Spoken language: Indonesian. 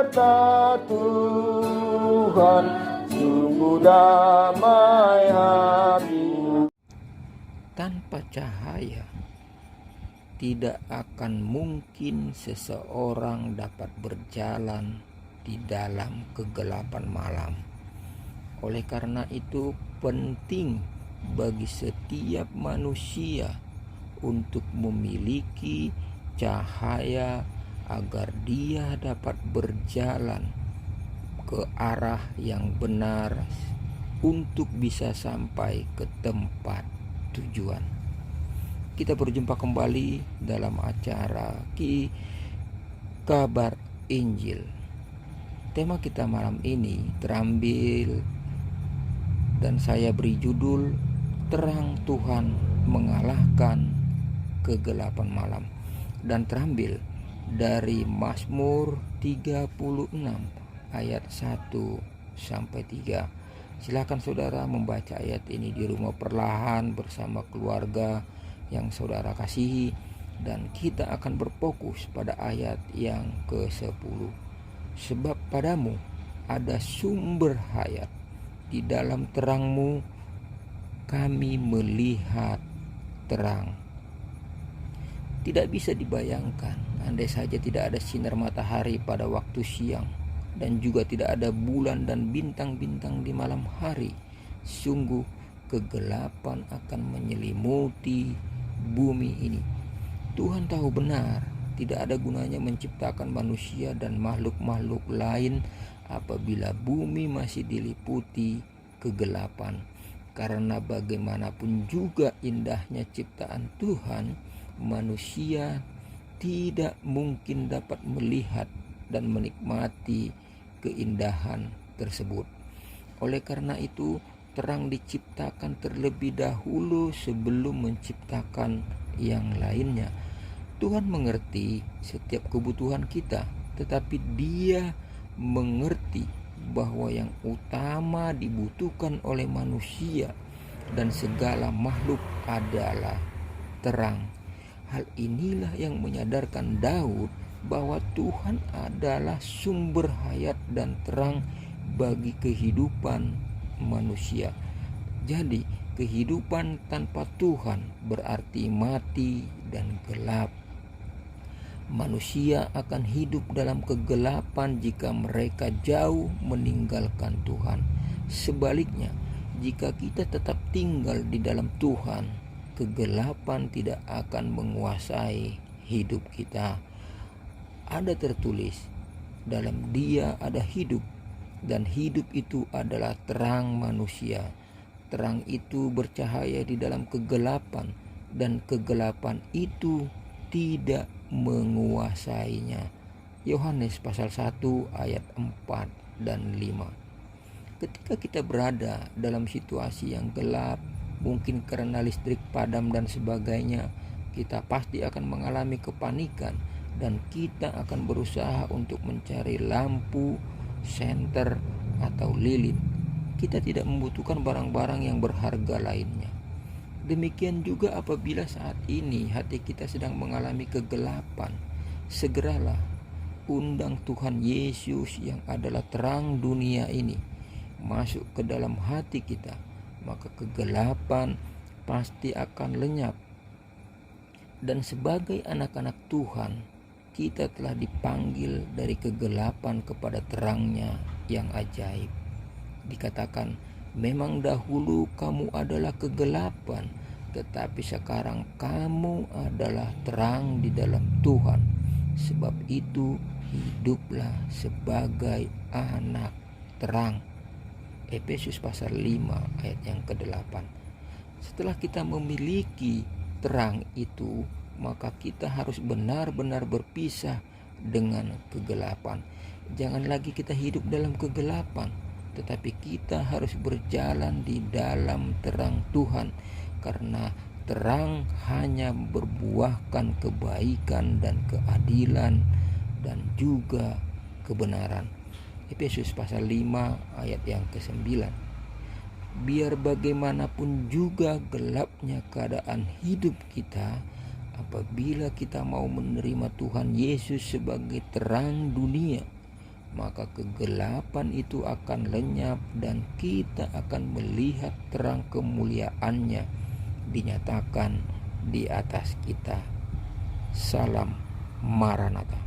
serta Tuhan, sungguh damai hati. Tanpa cahaya, tidak akan mungkin seseorang dapat berjalan di dalam kegelapan malam. Oleh karena itu, penting bagi setiap manusia untuk memiliki cahaya agar dia dapat berjalan ke arah yang benar untuk bisa sampai ke tempat tujuan. Kita berjumpa kembali dalam acara Kabar Injil. Tema kita malam ini terambil dan saya beri judul Terang Tuhan Mengalahkan Kegelapan Malam, dan terambil dari Mazmur 36 ayat 1 sampai 3. Silakan saudara membaca ayat ini di rumah perlahan bersama keluarga yang saudara kasihi, dan kita akan berfokus pada ayat yang ke-10. Sebab padamu ada sumber hayat, di dalam terangmu kami melihat terang. Tidak bisa dibayangkan andai saja tidak ada sinar matahari pada waktu siang, dan juga tidak ada bulan dan bintang-bintang di malam hari. Sungguh kegelapan akan menyelimuti bumi ini. Tuhan tahu benar tidak ada gunanya menciptakan manusia dan makhluk-makhluk lain apabila bumi masih diliputi kegelapan. Karena bagaimanapun juga indahnya ciptaan Tuhan, manusia tidak mungkin dapat melihat dan menikmati keindahan tersebut. Oleh karena itu, terang diciptakan terlebih dahulu sebelum menciptakan yang lainnya. Tuhan mengerti setiap kebutuhan kita, tetapi Dia mengerti bahwa yang utama dibutuhkan oleh manusia dan segala makhluk adalah terang. Hal inilah yang menyadarkan Daud bahwa Tuhan adalah sumber hayat dan terang bagi kehidupan manusia. Jadi, kehidupan tanpa Tuhan berarti mati dan gelap. Manusia akan hidup dalam kegelapan jika mereka jauh meninggalkan Tuhan. Sebaliknya, jika kita tetap tinggal di dalam Tuhan, kegelapan tidak akan menguasai hidup kita. Ada tertulis, dalam Dia ada hidup, dan hidup itu adalah terang manusia. Terang itu bercahaya di dalam kegelapan, dan kegelapan itu tidak menguasainya. Yohanes pasal 1 ayat 4 dan 5. Ketika kita berada dalam situasi yang gelap, mungkin karena listrik padam dan sebagainya, kita pasti akan mengalami kepanikan, dan kita akan berusaha untuk mencari lampu, senter, atau lilin. Kita tidak membutuhkan barang-barang yang berharga lainnya. Demikian juga apabila saat ini hati kita sedang mengalami kegelapan, segeralah undang Tuhan Yesus yang adalah terang dunia ini masuk ke dalam hati kita, maka kegelapan pasti akan lenyap. Dan sebagai anak-anak Tuhan, kita telah dipanggil dari kegelapan kepada terangnya yang ajaib. Dikatakan, memang dahulu kamu adalah kegelapan, tetapi sekarang kamu adalah terang di dalam Tuhan. Sebab itu hiduplah sebagai anak terang. Efesus pasal 5 ayat yang ke-8. Setelah kita memiliki terang itu, maka kita harus benar-benar berpisah dengan kegelapan. Jangan lagi kita hidup dalam kegelapan, tetapi kita harus berjalan di dalam terang Tuhan, karena terang hanya berbuahkan kebaikan dan keadilan dan juga kebenaran. Efesus pasal 5 ayat yang ke-9. Biar bagaimanapun juga gelapnya keadaan hidup kita, apabila kita mau menerima Tuhan Yesus sebagai terang dunia, maka kegelapan itu akan lenyap dan kita akan melihat terang kemuliaan-Nya dinyatakan di atas kita. Salam Maranatha.